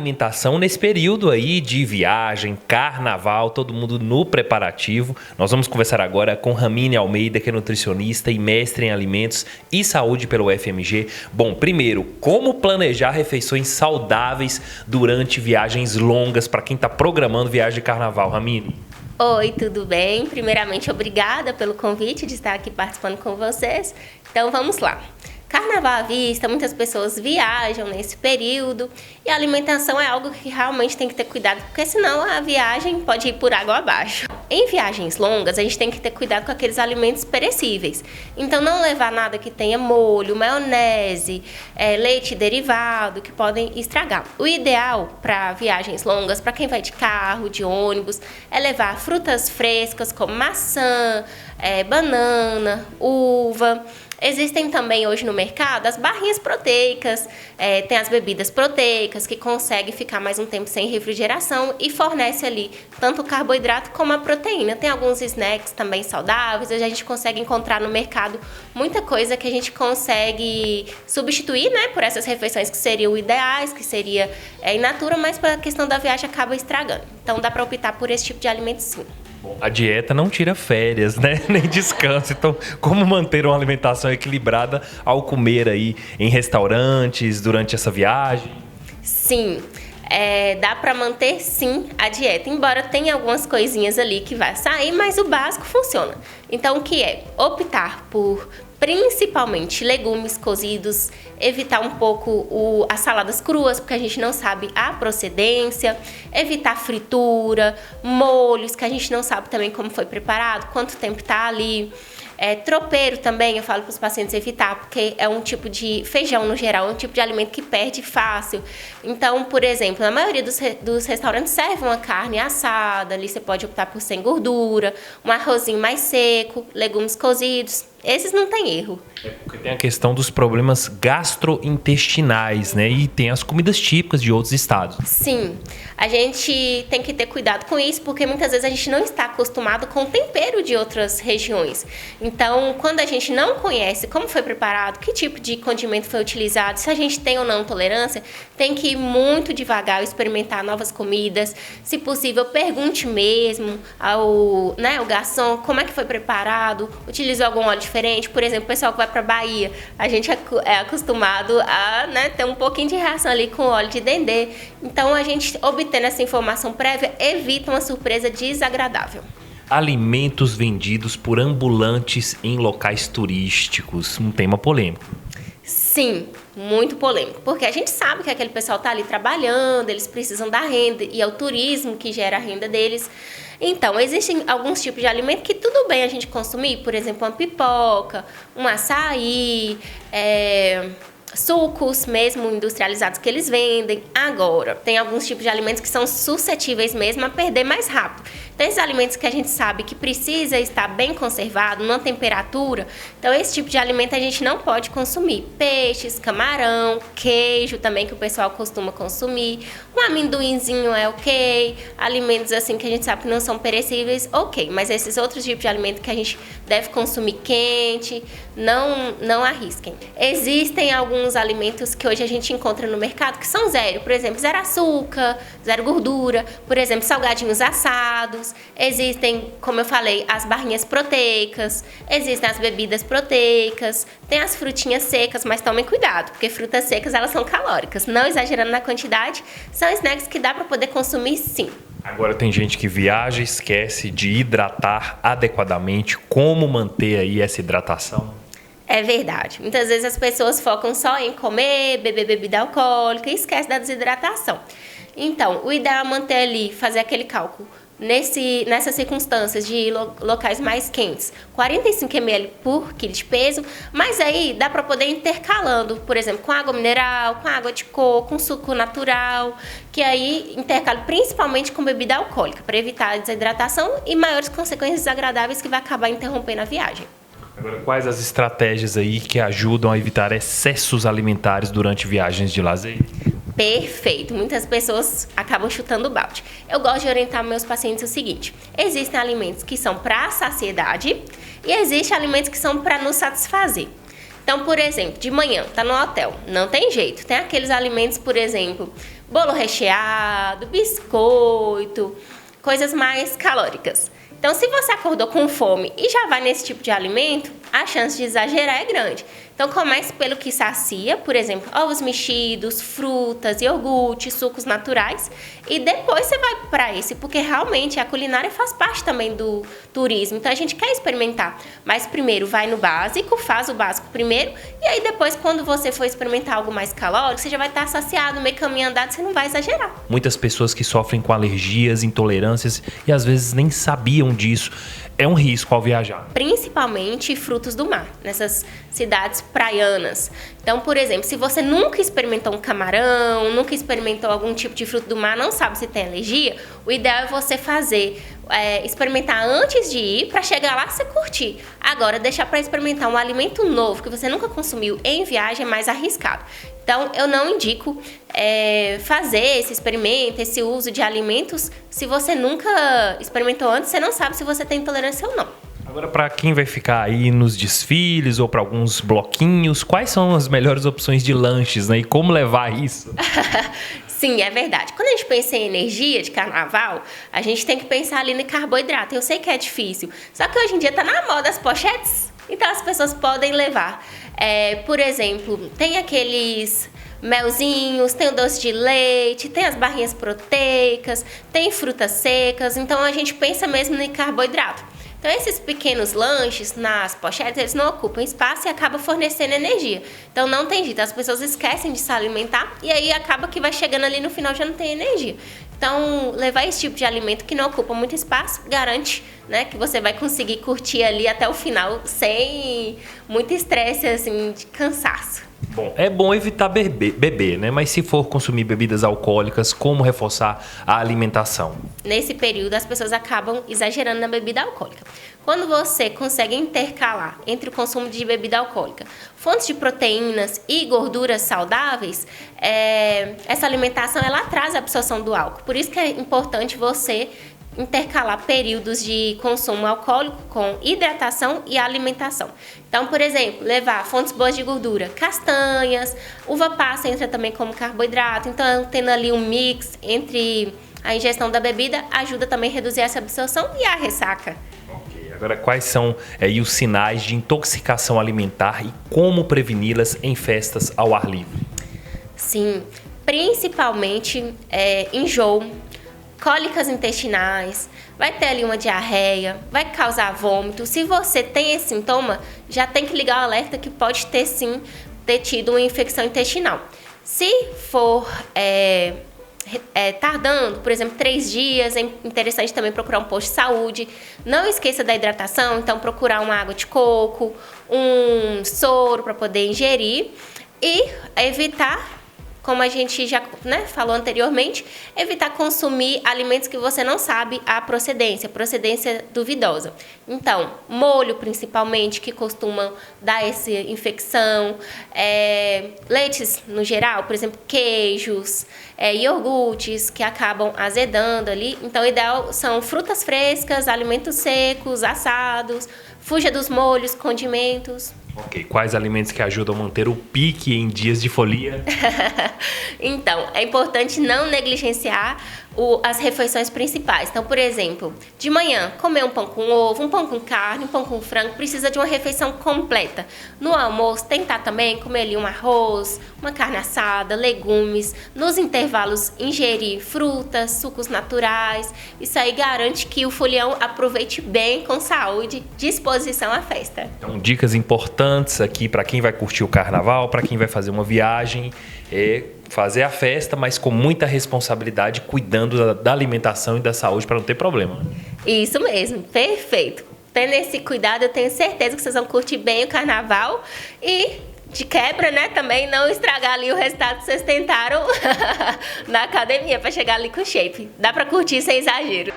alimentação nesse período aí de viagem, carnaval, todo mundo no preparativo. Nós vamos conversar agora com Ramine Almeida, que é nutricionista e mestre em alimentos e saúde pelo UFMG. Bom, primeiro, como planejar refeições saudáveis durante viagens longas para quem está programando viagem de carnaval, Ramine? Oi, tudo bem? Primeiramente, obrigada pelo convite de estar aqui participando com vocês. Então, vamos lá. Carnaval à vista, muitas pessoas viajam nesse período e a alimentação é algo que realmente tem que ter cuidado, porque senão a viagem pode ir por água abaixo. Em viagens longas, a gente tem que ter cuidado com aqueles alimentos perecíveis. Então, não levar nada que tenha molho, maionese, leite derivado, que podem estragar. O ideal para viagens longas, para quem vai de carro, de ônibus, é levar frutas frescas como maçã, banana, uva. Existem também hoje no mercado as barrinhas proteicas, tem as bebidas proteicas que conseguem ficar mais um tempo sem refrigeração e fornece ali tanto o carboidrato como a proteína. Tem alguns snacks também saudáveis, a gente consegue encontrar no mercado muita coisa que a gente consegue substituir, né, por essas refeições que seriam ideais, que seria in natura, mas pela questão da viagem acaba estragando. Então dá para optar por esse tipo de alimento sim. A dieta não tira férias, né? Nem descanso. Então, como manter uma alimentação equilibrada ao comer aí em restaurantes durante essa viagem? Sim, dá para manter sim a dieta, embora tenha algumas coisinhas ali que vai sair, mas o básico funciona. Então, o que é? Optar por principalmente legumes cozidos, evitar um pouco as saladas cruas, porque a gente não sabe a procedência, evitar fritura, molhos que a gente não sabe também como foi preparado, quanto tempo está ali. Tropeiro também, eu falo para os pacientes evitar, porque é um tipo de feijão no geral, é um tipo de alimento que perde fácil. Então, por exemplo, na maioria dos restaurantes serve uma carne assada, ali você pode optar por sem gordura, um arrozinho mais seco, legumes cozidos. Esses não tem erro. Porque tem a questão dos problemas gastrointestinais, né? E tem as comidas típicas de outros estados. Sim, a gente tem que ter cuidado com isso, porque muitas vezes a gente não está acostumado com o tempero de outras regiões. Então, quando a gente não conhece como foi preparado, que tipo de condimento foi utilizado, se a gente tem ou não intolerância, tem que ir muito devagar, experimentar novas comidas. Se possível, pergunte mesmo ao garçom como é que foi preparado, utilizou algum óleo diferente. Por exemplo, o pessoal que vai para Bahia, a gente é acostumado a ter um pouquinho de reação ali com óleo de dendê. Então, a gente, obtendo essa informação prévia, evita uma surpresa desagradável. Alimentos vendidos por ambulantes em locais turísticos, um tema polêmico. Sim, muito polêmico, porque a gente sabe que aquele pessoal está ali trabalhando, eles precisam da renda e é o turismo que gera a renda deles. Então, existem alguns tipos de alimento que tudo bem a gente consumir, por exemplo, uma pipoca, um açaí, sucos mesmo industrializados que eles vendem. Agora, tem alguns tipos de alimentos que são suscetíveis mesmo a perder mais rápido. Então, esses alimentos que a gente sabe que precisa estar bem conservado, numa temperatura, então esse tipo de alimento a gente não pode consumir. Peixes, camarão, queijo também que o pessoal costuma consumir. Um amendoinzinho é ok. Alimentos assim que a gente sabe que não são perecíveis, ok. Mas esses outros tipos de alimento que a gente deve consumir quente, não arrisquem. Existem alguns alimentos que hoje a gente encontra no mercado que são zero. Por exemplo, zero açúcar, zero gordura. Por exemplo, salgadinhos assados. Existem, como eu falei, as barrinhas proteicas. Existem as bebidas proteicas. Tem as frutinhas secas, mas tomem cuidado, porque frutas secas elas são calóricas. Não exagerando na quantidade, são snacks que dá para poder consumir sim. Agora tem gente que viaja e esquece de hidratar adequadamente. Como manter aí essa hidratação? É verdade. Muitas vezes as pessoas focam só em comer, beber bebida alcoólica e esquecem da desidratação. Então, o ideal é manter ali, fazer aquele cálculo. Nessas circunstâncias de locais mais quentes, 45 ml por quilo de peso, mas aí dá para poder ir intercalando, por exemplo, com água mineral, com água de coco, com suco natural, que aí intercala principalmente com bebida alcoólica, para evitar a desidratação e maiores consequências desagradáveis que vai acabar interrompendo a viagem. Agora, quais as estratégias aí que ajudam a evitar excessos alimentares durante viagens de lazer? Perfeito. Muitas pessoas acabam chutando o balde. Eu gosto de orientar meus pacientes o seguinte: existem alimentos que são para a saciedade e existem alimentos que são para nos satisfazer. Então, por exemplo, de manhã, tá no hotel, não tem jeito. Tem aqueles alimentos, por exemplo, bolo recheado, biscoito, coisas mais calóricas. Então, se você acordou com fome e já vai nesse tipo de alimento, a chance de exagerar é grande. Então, comece pelo que sacia, por exemplo, ovos mexidos, frutas, iogurte, sucos naturais. E depois você vai para esse, porque realmente a culinária faz parte também do turismo. Então, a gente quer experimentar. Mas primeiro vai no básico, faz o básico primeiro. E aí depois, quando você for experimentar algo mais calórico, você já vai estar saciado, meio caminho andado, você não vai exagerar. Muitas pessoas que sofrem com alergias, intolerâncias e às vezes nem sabiam disso. É um risco ao viajar. Principalmente frutos do mar, nessas cidades praianas. Então, por exemplo, se você nunca experimentou um camarão, nunca experimentou algum tipo de fruto do mar, não sabe se tem alergia, o ideal é você experimentar antes de ir, para chegar lá você curtir. Agora, deixar para experimentar um alimento novo que você nunca consumiu em viagem é mais arriscado. Então, eu não indico fazer esse experimento, esse uso de alimentos. Se você nunca experimentou antes, você não sabe se você tem intolerância ou não. Agora, para quem vai ficar aí nos desfiles ou para alguns bloquinhos, quais são as melhores opções de lanches, né? E como levar isso? Sim, é verdade. Quando a gente pensa em energia de carnaval, a gente tem que pensar ali no carboidrato. Eu sei que é difícil, só que hoje em dia tá na moda as pochetes, então as pessoas podem levar. Por exemplo, tem aqueles melzinhos, tem o doce de leite, tem as barrinhas proteicas, tem frutas secas, então a gente pensa mesmo no carboidrato. Então, esses pequenos lanches nas pochetes, eles não ocupam espaço e acabam fornecendo energia. Então, não tem jeito, as pessoas esquecem de se alimentar e aí acaba que vai chegando ali no final já não tem energia. Então, levar esse tipo de alimento que não ocupa muito espaço garante, né, que você vai conseguir curtir ali até o final sem muito estresse, assim, de cansaço. Bom, é bom evitar beber, né? Mas se for consumir bebidas alcoólicas, como reforçar a alimentação? Nesse período, as pessoas acabam exagerando na bebida alcoólica. Quando você consegue intercalar entre o consumo de bebida alcoólica, fontes de proteínas e gorduras saudáveis, essa alimentação ela atrasa a absorção do álcool. Por isso que é importante você intercalar períodos de consumo alcoólico com hidratação e alimentação. Então, por exemplo, levar fontes boas de gordura, castanhas, uva passa entra também como carboidrato. Então, tendo ali um mix entre a ingestão da bebida, ajuda também a reduzir essa absorção e a ressaca. Agora, quais são os sinais de intoxicação alimentar e como preveni-las em festas ao ar livre? Sim, principalmente enjoo, cólicas intestinais, vai ter ali uma diarreia, vai causar vômito. Se você tem esse sintoma, já tem que ligar o alerta que pode ter sim tido uma infecção intestinal. Se for tardando, por exemplo, 3 dias, é interessante também procurar um posto de saúde. Não esqueça da hidratação, então procurar uma água de coco, um soro para poder ingerir e evitar, como a gente já falou anteriormente, evitar consumir alimentos que você não sabe a procedência duvidosa. Então, molho principalmente, que costumam dar essa infecção, leites no geral, por exemplo, queijos, iogurtes que acabam azedando ali. Então, o ideal são frutas frescas, alimentos secos, assados, fuja dos molhos, condimentos. Ok, quais alimentos que ajudam a manter o pique em dias de folia? Então, é importante não negligenciar as refeições principais. Então, por exemplo, de manhã, comer um pão com ovo, um pão com carne, um pão com frango, precisa de uma refeição completa. No almoço, tentar também comer ali um arroz, uma carne assada, legumes. Nos intervalos, ingerir frutas, sucos naturais. Isso aí garante que o folião aproveite bem, com saúde, disposição à festa. Então, dicas importantes aqui para quem vai curtir o carnaval, para quem vai fazer uma viagem, fazer a festa, mas com muita responsabilidade, cuidando da alimentação e da saúde para não ter problema. Isso mesmo, perfeito. Tendo esse cuidado, eu tenho certeza que vocês vão curtir bem o carnaval e, de quebra, também não estragar ali o resultado que vocês tentaram na academia para chegar ali com shape. Dá para curtir sem exagero.